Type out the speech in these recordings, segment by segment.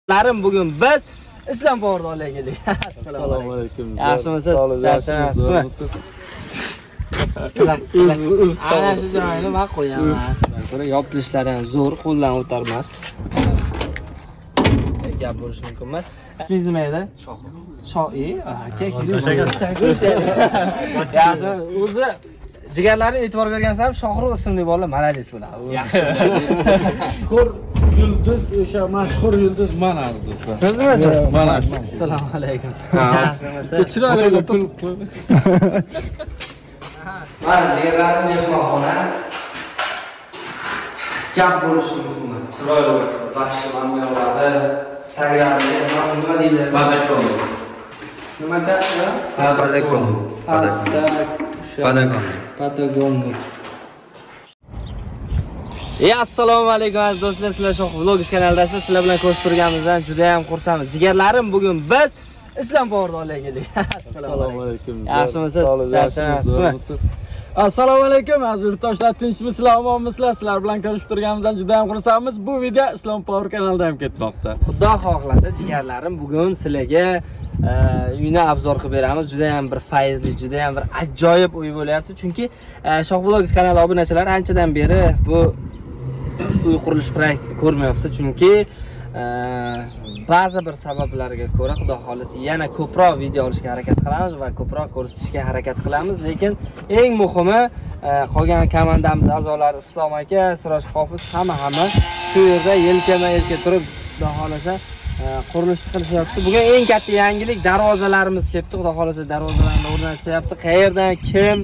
Larim bugün biz Islom Power'ga keldik. Assalomu alaykum. Yaxshimisiz? Charchamayapsizmi? Ana shu joyni men qo'yaman. Buni yopilishlari ham zo'r, qo'ldan o'tarmas. Gap bo'lishi mumkin emas. Ismingiz nima edi? Shoir. Aka, yaxshi. O'zi jigarlaring e'tibor bergansiz ham Shohruh ismli bola malades bo'ladi. Yaxshi. Ko'r yulduz o'sha mashhur yulduz mana do'stlar. Sizmisiz? Mana. Assalomu alaykum. Yaxshimisiz? Chiroyli turib qo'y. Mana jigarlarim mehmonxona. Gap bo'lishi mumkin emas. Chiroyli baxshi mamnuniyat. Taglari nima deydi? Padakon. Nima deydi? Padakon. Patagon. Assalomu alaykum aziz do'stlar, sizlar Shoh Vlogs kanalidasiz. Sizlar bilan ko'rishib turganimizdan juda ham xursandmiz. Jigarlarim bugün biz Islom Power'ga keldik. Assalomu alaykum. Yaxshimisiz? Charchamayapsizmi? Assalomu alaykum aziz yurtdoshlar, tinchmisizlar, omonmisizlar? Sizlar bilan ko'rishib turganimizdan juda ham xursandmiz. Bu video Islom Power kanalida ham ketmoqda. Xudo xohlasa jigarlarim bugün sizlarga uyni obzor qilib beramiz. Juda ham bir fayzli, juda ham bir ajoyib uy bo'lyapti. Chunki Shoh Vlogs kanali obunachilari anchadan beri bu uy qurilish proyektini ko'rmayapti. Chunki ba'zi bir sabablarga ko'ra xudo xolisa yana ko'proq video olishga harakat qilamiz va ko'proq ko'rsatishga harakat qilamiz. Lekin eng muhimi qolgan komandamiz a'zolari Islom aka, Siroj Hofiz hamma shu yerda yelkama-yelka turib xudo xolisa qurilish qilishyapti. Bugun eng katta yangilik darvozalarimiz kelibdi. Xudo xolisa darvozalarni o'rnatishyapti. Qayerdan kim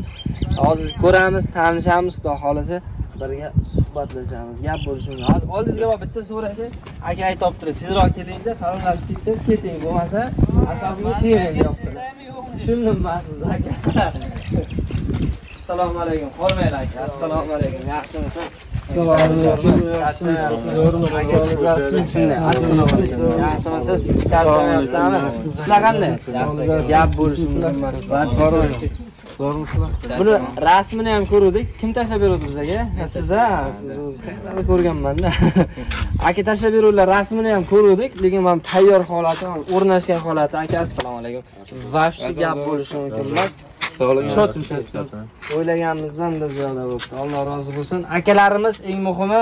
hozir ko'ramiz, tanishamiz. Xudo xolisa birga suhbatlashamiz. Gap bo'lishi mumkin. Hozir oldingizga borib bitta so'rashi, aka aytib turibdi. Tezroq keling-da, salomlashib ketsangiz keting, bo'lmasa asabimga teging deyapti. Tushundimsiz aka? Assalomu alaykum. Hormaylar aka. Assalomu alaykum. Yaxshimisiz? Assalomu alaykum. Yaxshimisiz? Charchamayapsizmi? Ishlar qanday? Gap bo'lishi mumkin. Buni rasmini ham ko'rdik. Kim tashlab berdi bizga? Siz o'zingiz qayerda ko'rganman-da. Aka tashlab beruvlar rasmini ham ko'rdik, lekin men tayyor holati, o'rnashgan holati. Aka assalomu alaykum. Vaqti gap bo'lishi mumkin emas. O'ylaganimizdan da ziyoda bo'ldi. Alloh rozi bo'lsin. Akalarimiz eng muhimi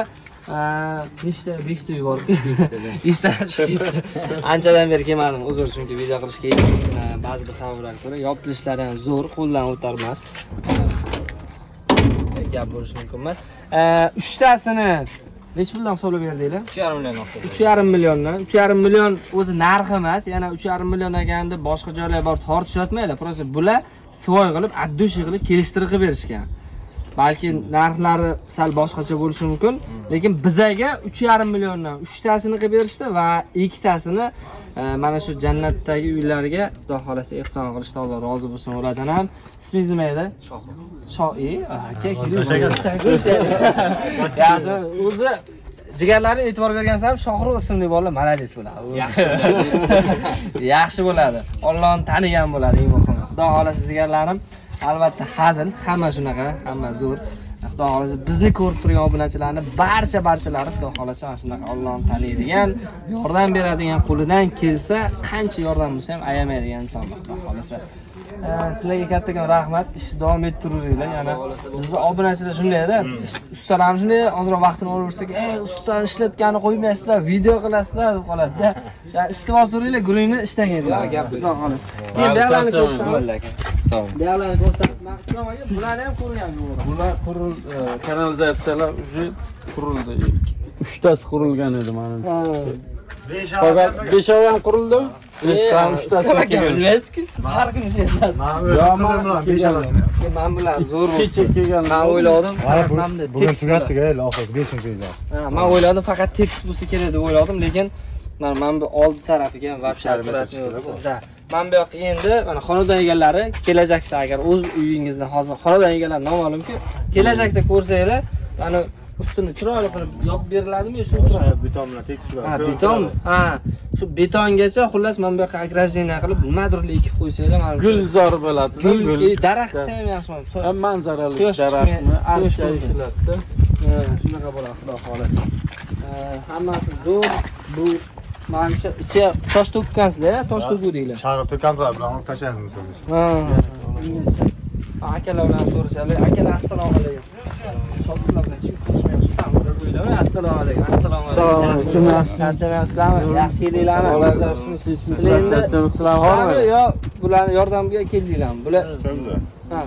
5 ta uy bor. 5 ta. Anchadan beri kelmadim. Uzr, chunki video qilishga ba'zi bir sabablarga ko'ra yopilishlari ham zo'r, qo'ldan o'tarmas. Gap bo'lishi mumkin emas. 3 tasini necha puldan hisoblab berdinglar? 3,5 million hisob. 3,5 milliondan. 3,5 million o'zi narxi emas, yana 3,5 million deganda boshqa joylarga borib tortishayotmaylar. Prosta bular svoy qilib, addushi qilib kelishtirib berishgan. Balki narxlari sal boshqacha bo'lishi mumkin, lekin bizaga 3,5 milliondan 3 tasini qilib berishdi va 2 tasini mana shu jannatdagi uylarga xudo xolasa ehson qilishdi. Alloh rozi bo'lsin ulardan ham. Ismingiz nima edi? Shoir. Aka, yaxshi. O'zi jigarlaring e'tibor bergansiz ham Shohruh ismli bola malades bo'ladi. Yaxshi bo'ladi. Allohni tanigan bo'ladi eng muhimi. Xudo xolasa jigarlarim albatta hazil, hamma shunaqa, hamma zo'r. Xudo xolasa bizni ko'rib turgan obunachilarni barchalari xudo xolasa mana shunaqa Allohni taniydigan, yordam beradigan, qo'lidan kelsa qancha yordam bo'lsa ham ayamaydigan insonlar xudo xolasa. Sizlarga kattakon rahmat. Ishni davom ettiringlar. Yana bizning obunachilar shunday-da, ustalarni shunday ozroq vaqtini olib bersak, ustani ishlatganini qo'ymaysizlar, video qilasizlar deb qoladi-da. Ishtimol so'ringlar, gulingni ishtang edi. Gap xudo xolasa. Keyin buyarlarni ko'rsatamiz. Buyarlarni ko'rsatib, Islom aka, bularni ham ko'rganmi? Bular kanalizatsiyalar уже qurildi. 3 tasi qurilgan edi mana. 5 oy ham qurildi. Bilmaysiz-ku, siz har kuni ishlaysiz. Men bilan zo'r kecha kelgan. Men o'yladim, bugun tugatdik, oxir 5 kun keldi. Men o'yladim faqat tekst bo'lsa kerak deb o'yladim, lekin men bu oldi tarafiga ham vobshat suratni yo'qda. Men bu yoqqa endi mana xonadon egalari kelajakda agar o'z uyingizni hozir xonadon egalari noma'lumki, kelajakda ko'rsanglar, mana ustini chiroyli qilib yopib beriladimi shu Beton bilan tekis bilan. Beton. Shu betongacha xullas men bu yoqqa agrajeniya qilib nimadirli ekib qo'ysanglar, mana Gulzor bo'ladi. Gul, daraxt ham yaxshi. Manzarali daraxtni archa ishlatdi. Shunaqa bo'ladi xudo xolasa. Hammasi zo'r. Bu Menimcha ichiga tosh to'kkansizlar, tosh to'kuvdinglar. Chaqib to'kamlar bilan olib tashlaymiz biz. Ha. Akalar bilan so'rashadi. Akalar assalomu alaykum. Sotlar bilan chim ko'rishmayapsiz. O'ylama. Assalomu alaykum. Assalomu alaykum. Charchamayapsizlarmi? Yaxshi edinglarmi? Sizlarni yo bularni yordamga keldinglarmi? Bular Kimda? ha.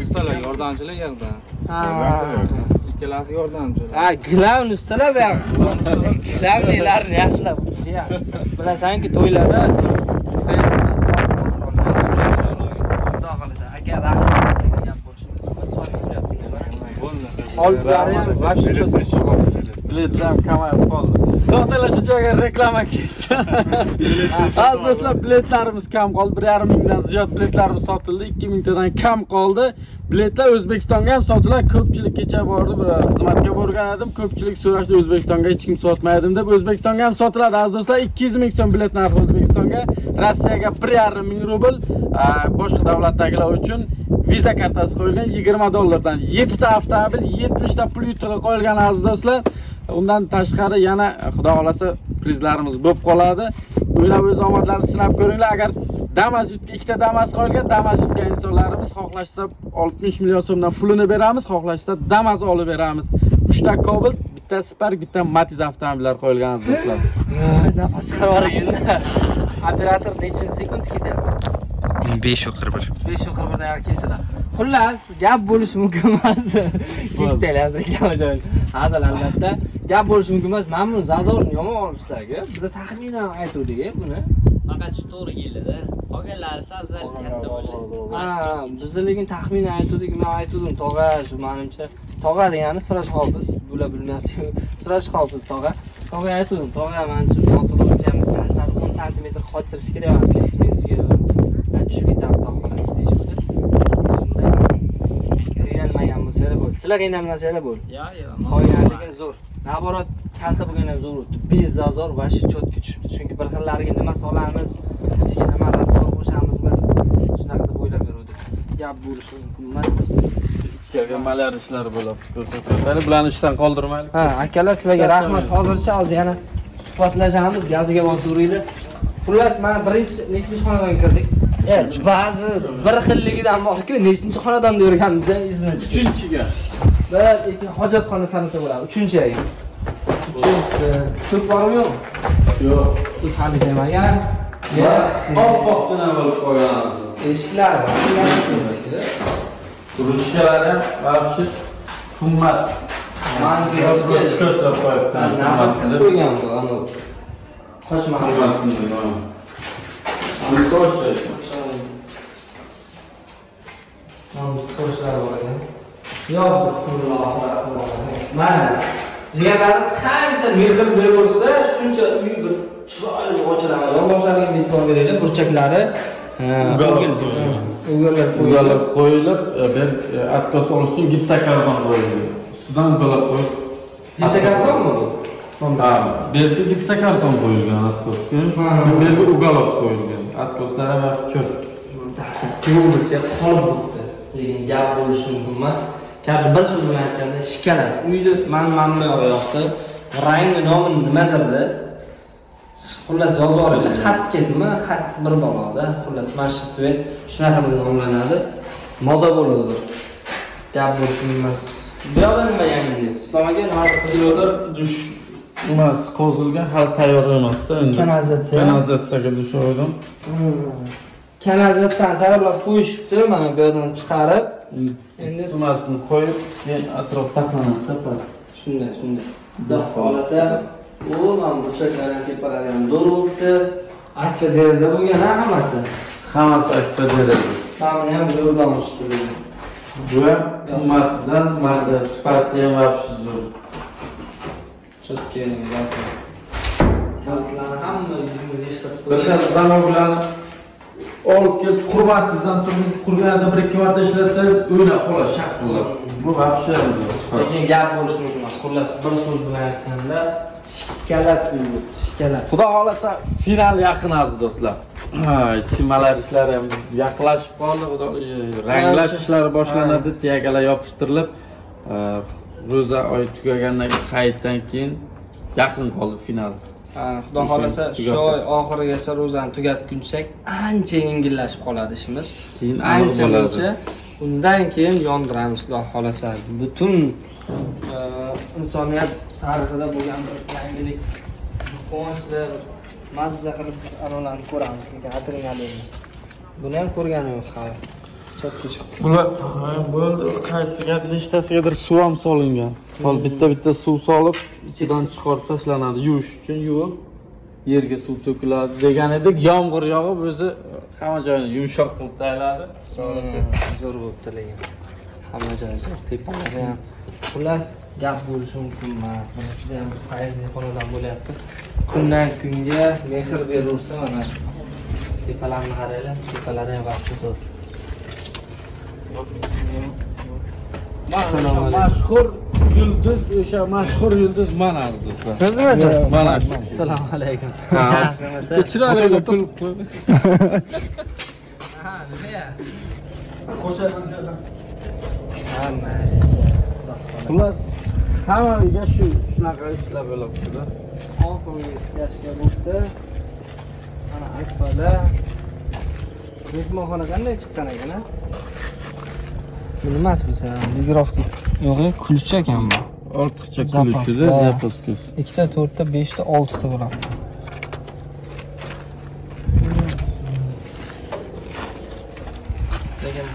Ustalar yordamchilar yerda. Ha. Ikkalasi yordamchilar. Ha, glavni ustalar bu yoq. Glavnilarni yaxshilab. Bilasanki to'ylarda aka rahmat degan gap bo'lishi mumkin. Savol qilyapsiz mana. Oldilar ham вообще Biletlar kamayib qoldi. To'xtalar shu joyga reklama ketdi. Aziz do'stlar, biletlarimiz kam qoldi. 1,5 mingdan ziyod biletlarimiz sotildi. 2000 tadan kam qoldi. Biletlar O'zbekistonga ham sotiladi. Ko'pchilik kecha bordi, bir xizmatga borgan edim. Ko'pchilik so'rashdi O'zbekistonga hech kim sotmaydim deb. O'zbekistonga ham sotiladi aziz do'stlar. 200 ming so'm bilet narxi O'zbekistonga. Rossiyaga 1,5 ming rubl. Boshqa davlatdagilar uchun viza kartasi qo'yilgan $20 7 ta avtomobil, 70 ta pul yutug'i qo'yilgan aziz do'stlar. Undan tashqari yana xudo xolasa prizlarimiz bo'lib qoladi. O'ylab o'z omadlaringizni sinab ko'ringlar. Agar Damas yutga 2 ta Damas qo'yilgan, Damas yutga insonlarimiz xohlashsa 60 million so'mdan pulini beramiz, xohlashsa Damas olib beramiz. 3 ta Cobalt, bitta Spark, bitta Matiz avtomobillar qo'yilgan aziz do'stlar. nafas chiqarib yuborganda operator necha sekund ketyapti? 5:41. 5:41 dan kesiladi. Xullas, gap bo'lishi mumkin emas. Eshitdinglar reklama joyini. Hazil albatta. Gap bo'lishi mumkin emas. Mana buni Zazorni yomon olibsizlarga. Biz taxminan aytuvdik buni. Faqat shu to'g'ri keldi-da. Qolganlari sal katta bo'ldi. Ha, bizligin taxminan aytuvdik, men aytuvdim, tog'a, shu menimcha tog'a degani Siroj Hofiz, bular bilmasdi. Siroj Hofiz tog'a. Tog'a aytuvdim, tog'a menimcha sotib olishimiz 10 sm qochirish kerak, plexmesiga. Tushib ketadi tog'a deyishdi. Shunda qiynalmagan bo'lsa-da bo'ldi. Sizlar qiynalmasanglar bo'ldi. Yo'q. Qo'yganligin zo'r. Naborot kalta bo'lgan ham zo'r o'tdi. Biz Zazor va shotga tushibdi. Chunki bir xillariga nima solamiz, bizga nima rastor qo'shamizmi? Shunaqa deb o'ylab yurdik. Gap bo'lishi mumkin emas. Ichkarga malar ishlar bo'lib ko'rsatadi. Bularni ishdan qoldirmaylik. Ha, akalar sizlarga rahmat. Hozircha hozir yana suhbatlashamiz, gaziga bosuringlar. Xullas, mana birinchi nechinchi xonadan kirdik? Ba'zi bir xilligidan borku, nechinchi xonadan yurganmiz-da, izini. 3-ga. Bir ikki hojatxona sanasa bo'ladi. 3-chi. 3-chi. Ko'p bormi yo'qmi? Yo'q. Ko'p hali demagan. Oppoq tuna bo'lib qo'ygan. Eshiklar bor. Ruchkalari ham вообще qimmat. Manchi Ko'rsatib qo'yibdi. narxini qo'ygan bu, ana. Qochmasin. Buni so'raychi. Mana skochlar bor ekan. Yo, bismillahirrohmanirrohim. Mana jigarlarim qancha mehr bersa, shuncha uy bir chiroyli ochiladi. Yonboshlariga e'tibor beringlar, burchaklari Ugalab qo'yilib, bir atkos olish uchun gipsakarton qo'yildi. Ustidan ugalab qo'yib. Gipsakartonmi bu? Ha, bu yerga gipsakarton qo'yilgan atkosga. Bu yerga ugalab qo'yilgan. Atkoslar ham cho'k. Dahshat, ko'ngilcha qolib o'tdi. Lekin gap bo'lishi mumkin emas. Qarshi bir so'z bilan aytganda shikalat. Uyda mana yoqdi. Rangni nomi nimadirdi? Xullas yozib oringlar. Xasketmi? Xas bir baloda. Xullas mana shu svet shunaqa deb nomlanadi. Moda bo'ladi bir. Gap bo'lishi mumkin emas. Bu yoqda nima yangi? Islom aka nima Yo'lda dush emas, qozilgan hali tayyor emasda endi. Kanalizatsiyaga dush qo'ydim. Kanalizatsiyani tayyorlab qo'yishibdi. Mana bu yerdan chiqarib, endi tumasini qo'yib, keyin atrof taxlanadi. shunday. Xudo xolasa, u mana burchaklardan tepalari ham zo'r bo'libdi. Akfa deraza bo'lgan hammasi. Hammasi akfa deraza. Ta'mini ham zo'rdan o'shdi. Bu ham qimmatdan, mana sifati ham вообще zo'r. Chotkening zoti. Kalitlarni hamma uyingizga eshitib Bir xil zamonalarni olib kelib qurmasizdan turib qurganingizda 1-2 marta ishlasangiz o'ynab qoladi shaqillab. Bu вообще zo'r. lekin gap bo'lishi mumkin emas. Xullas bir so'z bilan aytganda shikalat uy, shikalat. Xudo xolasa final yaqin aziz do'stlar. Chimalar ishlari ham yaqinlashib qoldi. Xudo ranglash ishlari boshlanadi, tiyagalar yopishtirilib, ro'za oyi tugagandan qayddan keyin Yaqin qoldi final. Xudo xolasa shu oy oxirigacha ro'zani tugatguncha ancha yengillashib qoladi ishimiz. Keyin ancha bo'ladi. muncha. Undan keyin yondiramiz Xudo xolasa. Butun insoniyat tarixida bo'lgan bir yangilik, quvonchli, mazza qilib analarni ko'ramiz, lekin adrenalinni. Buni ham ko'rganim yo'q hali. Chotga chiqib. Bular bo'ldi, qaysiga nechtasigadir suv ham solingan. Hol bitta suv solib, ichidan chiqarib tashlanadi, yuvish uchun yuvib, yerga suv to'kiladi degan edik. Yomg'ir yog'ib o'zi hamma joyni yumshoq qilib tashladi. Zo'r bo'pti lekin. Hamma joyi zo'r, tepalari ham. Xullas, gap bo'lishi mumkin emas. Mana juda ham fayzli xonadon bo'lyapti. Kundan kunga mehr beraversa mana tepalarni qaranglar, tepalari ham vaqti zo'r. Mashhur yulduz, o'sha mashhur yulduz mana do'stlar. Sizmisiz? Mana. Assalomu alaykum. Yaxshimisiz? Chiroyli kulib qo'ydi. Ha, nima ya? Hamma. Xullas, hammaga shunaqa ishlar bo'lyapti-da. Oxirgi istashga bo'pti. Mana akfalar. Mehmonxona qanday chiqqan ekan-a? Bu nimasi bo'lsa, ligirovka. Yo'q, kulcha ekan bu. Ortiqcha kulishida zapaskasi. 2 ta, 4 ta, 5 ta, 6 ta bo'ladi. Lekin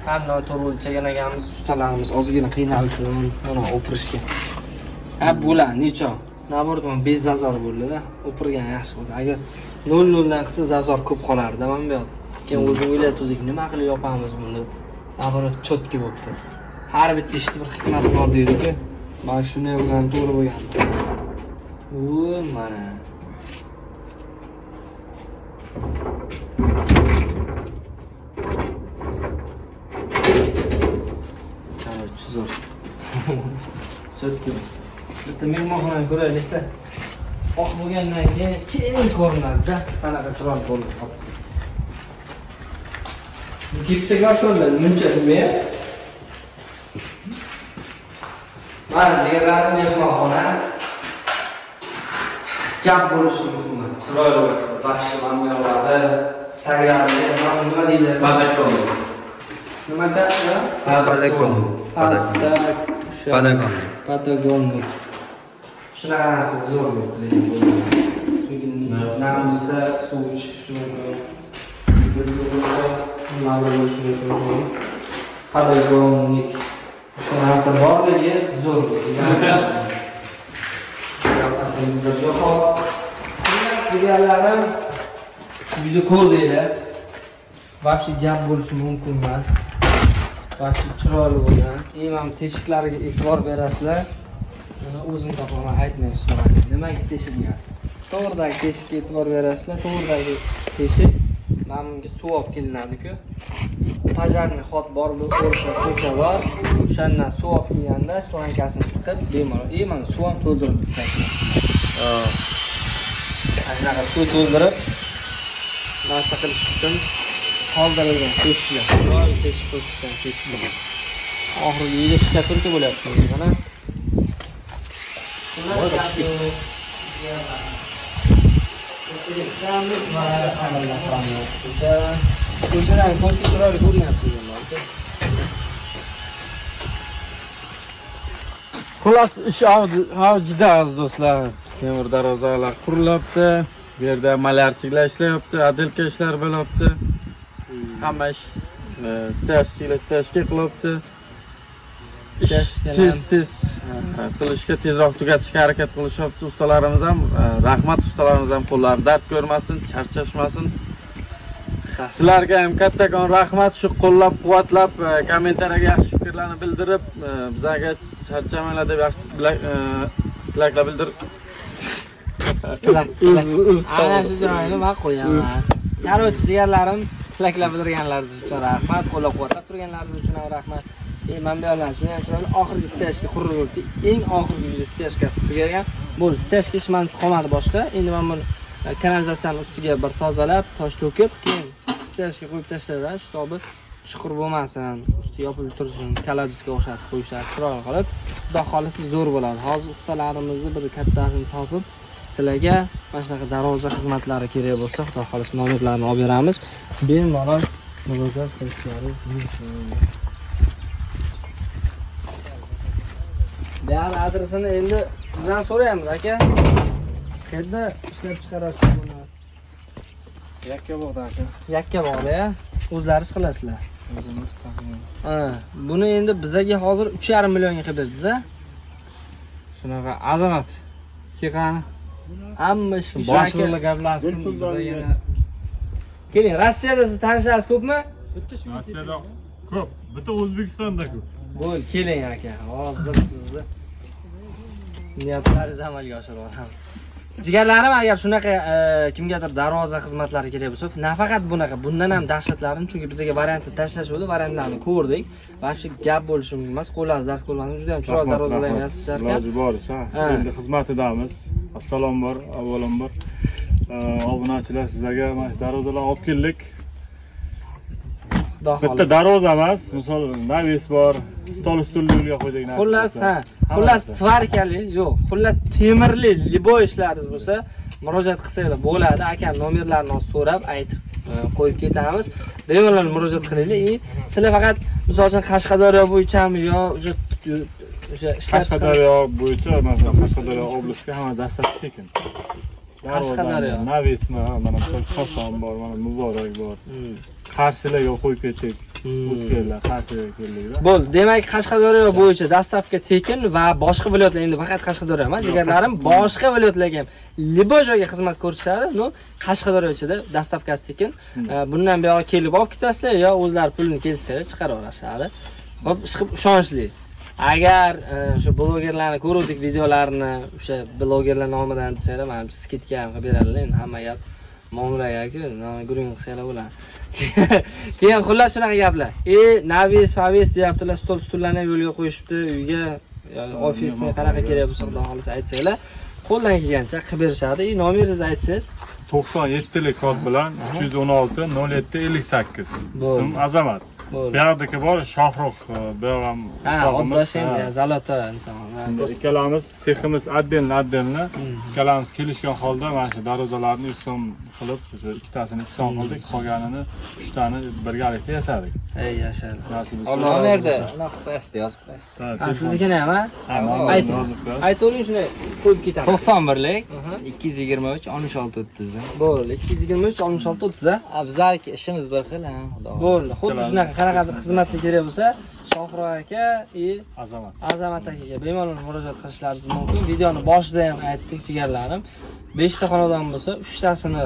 sanda to'g'ri o'lchagan ekanmiz, ustalarimiz ozgina qiynaldi mana o'pirishga. Ha, bo'ladi, necha? Naborot men bez zazor bo'ldi-da, o'pirgan yaxshi bo'ldi. Agar 0 dan qilsa zazor ko'p qolardi, mana bu yoqda. Keyin o'zing o'ylayotdik, nima qilib yopamiz buni? Naborot chotki bo'libdi. Har bitta ishda bir hikmat bor deydi-ku. Mana shunday bo'lgan to'g'ri bo'lgan. Mana. Zo'r. Chotki. Bitta mehmonxonani ko'raylik-da. Oq bo'lgandan keyin ko'rinadi-da, qanaqa chiroyli bo'lib qoldi. Bu kipchaga o'tirdi, muncha nima? Mana sigirlarni mehmonxona. Gap bo'lishi mumkin emas. Chiroyli bo'ldi. Vahshiy mamlalarda taglari nima deydi? Badakon. Nima deydi? Badakon. Patagonlik. Shunaqa narsa zo'r bo'ldi lekin bo'lmadi. Chunki nam desa suv ichish mumkin. Nima bo'lishi mumkin. Patagonlik. Shu narsa borligi zo'r bo'ldi. Sigirlarim uyda ko'rdinglar. Vaqti gap bo'lishi mumkin emas. Vaqti chiroyli bo'lgan. Ham teshiklariga e'tibor berasizlar. Buni o'zim topaman aytmayman. Nimaga teshilgan? To'g'ridagi teshikka e'tibor berasizlar. To'g'ridagi teshik mana bunga suv olib kelinadi-ku. Pajarni xot bor bu o'rta ko'cha bor. O'shandan suv olib kelganda shlankasini tiqib bemalol. Mana suv ham to'ldirib ketadi. Anaqa suv to'ldirib narsa qilish uchun qoldirilgan teshiklar. Chiroyli teshik qo'shgan teshiklar. Oxirgi yili shtaturka bo'lyapti mana. Xullas, ish avjida aziz do'stlar. Temir darvozalar qurilyapti. Bu yerda malyarchilar ishlayapti, adelka ishlar bo'lyapti. Hamma ish stashchilar qilyapti. Tez qilishga tezroq tugatishga harakat qilishyapti ustalarimiz ham. Rahmat ustalarimiz ham qo'llari dard ko'rmasin, charchashmasin. Sizlarga ham kattakon rahmat, shu qo'llab-quvvatlab, kommentariyaga yaxshi fikrlarni bildirib, bizga charchamanglar deb yaxshi tilaklar bildirib. Ana shu joyni men qo'yaman. Qarochi jigarlarim, tilaklar bildirganlaringiz uchun rahmat, qo'llab-quvvatlab turganlaringiz uchun ham rahmat. Men bu yerdan shuni ham chiroyli oxirgi stejga qurilib o'tdi. Eng oxirgi stejkasi tugagan. Bu stejga ish men qolmadi boshqa. Endi men buni kanalizatsiyani ustiga bir tozalab, tosh to'kib, keyin stejga qo'yib tashladim. Shu tobi chuqur bo'lmasin, usti yopilib tursin, kaladusga o'xshatib qo'yishadi chiroyli qilib. xudo xolisi zo'r bo'ladi. Hozir ustalarimizni bir kattasini topib sizlarga mana shunaqa darvoza xizmatlari kerak bo'lsa, xudo xolisi nomerlarini olib beramiz. Bemalol murojaat qilishlaringiz mumkin. Buyoqni adresini endi sizdan so'raymiz, aka. Qayerda ishlab chiqarasiz buni? Yakkabog'da aka. Yakkabog'da, o'zlaringiz qilasizlar. O'zimiz taqdim. Buni endi bizga hozir 3,5 millionga qilib berdiz-a? Shunaqa azamat. Keqani. Hamma ish boshliqlar gaplashsin. Biza yana keling, Rossiyada siz tanishlaringiz ko'pmi? Rossiyada ko'p, bitta O'zbekistonda ko'p. Bo'l, keling aka. Hozir sizni niyatlaringizni amalga oshirib olamiz. Jigarlarim, agar shunaqa kimgadir darvoza xizmatlari kerak bo'lsa, nafaqat bunaqa, bundan ham dahshatlarini, chunki bizga variantni tashlashdi, variantlarni ko'rdik. Vaqti gap bo'lishi mumkin emas, qo'llaringiz dars qo'lmasin, juda ham chiroyli darvozalar yasashar ekan. Iloji boricha, endi xizmatidamiz. Assalomlar, avvalambor. Obunachilar, sizlarga mana shu darvozalar olib keldik. Bitta darvoza emas, misol navis bor, stol yo'lga qo'ydik narsa. Xullas, svarkali, yo'q, xullas temirli liboy ishlaringiz bo'lsa, murojaat qilsanglar bo'ladi. Aka nomerlarini so'rab aytib qo'yib ketamiz. Bemalol murojaat qilinglar. Sizlar faqat misol uchun Qashqadaryo bo'yichami yo o'sha Qashqadaryo bo'yicha, masalan, Qashqadaryo oblastga hamma dastlab tekin. Qashqadaryo. Navismi, mana bu Koson bor, mana Muborak bor. Qarshilarga qo'yib ketdik. O'tganlar Qarshiga keldik. Bo'l, demak Qashqadaryo bo'yicha dastavka tekin va boshqa viloyatlar, endi faqat Qashqadaryo emas, jigarlarim boshqa viloyatlarga ham liboy joyga xizmat ko'rsatadi. No, Qashqadaryo ichida dastavkasi tekin. Bundan buyoqqa kelib olib ketasizlar yo o'zlari pulini kelsa chiqarib olishadi. Xo'p, chiqib ishonchli. Agar o'sha blogerlarni ko'rdik, videolarini o'sha blogerlar nomidan desanglar, men skidga ham qilib beradilar. Endi hamma gap muomalaga-ku, guring qilsanglar bo'ladi. Keyin xullas shunaqa gaplar. Navis, Favis deyaptilar, stullarni yo'lga qo'yishibdi, uyga, ofisni qanaqa kerak bo'lsa, xudo xolisa aytsanglar, qo'ldan kelgancha qilib berishadi. Nomeringizni aytsangiz, 97lik kod bilan 316 07 58. Ism Azamat. Bu yoqdagi bor Shohruh, bu ham oddash endi zalota inson. Ikkalamiz seximiz отдельно, ikkalamiz kelishgan holda mana shu darvozalarni iqsom qilib, o'sha ikkitasini iqsom qildik, qolganini 3 tani birgalikda yasadik. Ey yashar. Nasib Nomerda anaqa pastda yozib qo'yasiz. Siznikini ham, aytavering, shuni qo'yib ketamiz. 91lik 223 1630 dan. Bo'ldi, 223 1630 a. Bizlarki ishimiz bir xil, xudo. Bo'ldi, xuddi shunaqa qanaqadir xizmatga kerak bo'lsa, Shohruh aka Azamat akaga bemalol murojaat qilishlaringiz mumkin. Videoni boshida ham aytdik, jigarlarim. 5 ta xonadon bo'lsa, 3 tasini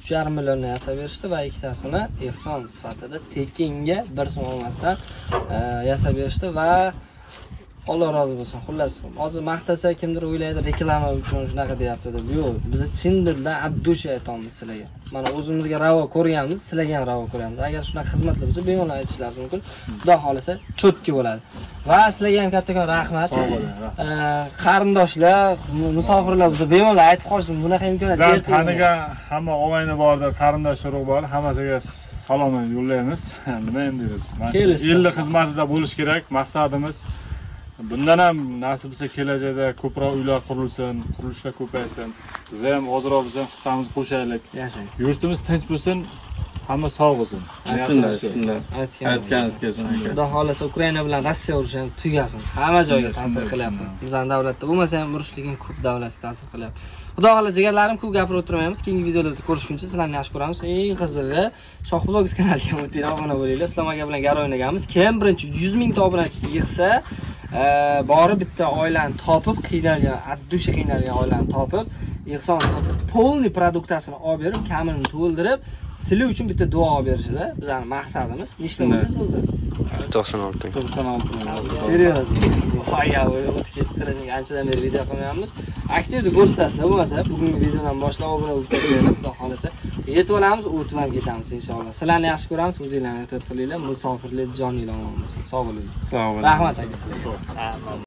3,5 milliondan yasab berishdi va ikkitasini ehson sifatida tekinga 1 so'm olmasdan yasab berishdi va Alloh rozi bo'lsin. Xullas, hozir maqtasa kimdir o'ylaydi, reklama uchun shunaqa deyapti deb. Yo'q, biz chin dildan abdusha aytamiz sizlarga. Mana o'zimizga ravo ko'ryapmiz, sizlarga ham ravo ko'ryapmiz. Agar shunaqa xizmatlar bo'lsa, bemalol aytishlaringiz mumkin. Xudo xolisa cho'tki bo'ladi. Va sizlarga ham kattakon rahmat. Qarindoshlar, musofirlar bo'lsa, bemalol aytib qo'yishsin. Bunaqa imkoniyat berdi. Tanigan hamma og'ayni bordir, qarindosh urug' bor, hammasiga salomni yo'llaymiz. Nima endi biz? Mana shu 50 xizmatida bo'lish kerak, maqsadimiz. Bundan ham nasib bo'lsa kelajakda ko'proq uylar qurilsin, qurilishlar ko'paysin. Biz ham ozroq biz ham hissamizni qo'shaylik. Yurtimiz tinch bo'lsin, hamma sog' bo'lsin. Aytganingizga shunday. Xudo xolasa Ukraina bilan Rossiya urushi tugasin. Hamma joyga ta'sir qilyapti. Bizning davlatda bo'lmasa ham urush, lekin ko'p davlatga ta'sir qilyapti. Xudo xolasa jigarlarim, ko'p gapirib o'tirmaymiz. Keyingi videolarda ko'rishguncha sizlarni yaxshi ko'ramiz. Eng qizig'i, Shoh Vlogs kanaliga o'tinglar, obuna bo'linglar. Islom aka bilan gar o'ynaganmiz. Kim birinchi 100 ming ta obunachi yig'sa, borib bitta oilani topib, qiynalgan, addusha qiynalgan oilani topib, ehson polni produktasini olib berib, kamini to'ldirib, sizlar uchun bitta duo olib berishida bizning maqsadimiz. Nechta bo'lasiz o'zi? 96. Serios. Voya, o'tib kettirishning anchadan beri video qilmayapmiz. Aktivni ko'rsatasizlar, bo'lmasa bugungi videodan boshlab obuna bo'lib ketinglar, xudo xolasa. Yetib olamiz, o'tib ham ketamiz inshaalloh. Sizlarni yaxshi ko'ramiz, o'zinglarni ehtiyot qilinglar, musofirlik joninglar bo'lsin. Sog' bo'ling. Sog' bo'ling. Rahmat aka sizlarga.